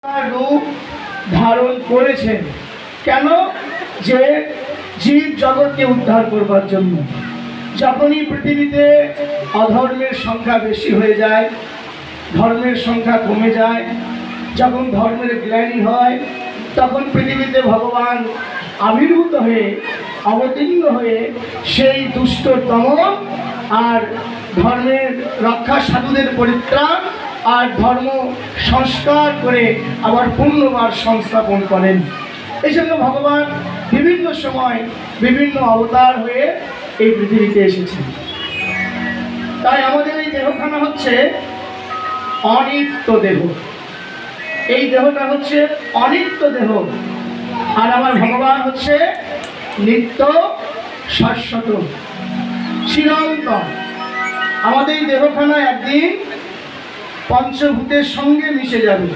রূপ ধারণ করেছেন কেন? যে জীব জগৎকে উদ্ধার করবার জন্য। যখনই পৃথিবীতে অধর্মের সংখ্যা বেশি হয়ে যায়, ধর্মের সংখ্যা কমে যায়, যখন ধর্মের গ্লানি হয়, তখন পৃথিবীতে ভগবান আবির্ভূত হয়ে অবতীর্ণ হয়ে সেই দুষ্ট দমন আর ধর্মের রক্ষা, সাধুদের পরিত্রাণ আর ধর্ম সংস্কার করে আবার পুনর্বার সংস্থাপন করেন। এই জন্য ভগবান বিভিন্ন সময় বিভিন্ন অবতার হয়ে এই পৃথিবীতে এসেছেন। তাই আমাদের এই দেহখানা হচ্ছে অনিত্য দেহ। এই দেহটা হচ্ছে অনিত্য দেহ, আর আমার ভগবান হচ্ছে নিত্য, শাশ্বত, চিরন্তন। আমাদের এই দেহখানা একদিন পঞ্চভূতের সঙ্গে মিশে যাবে।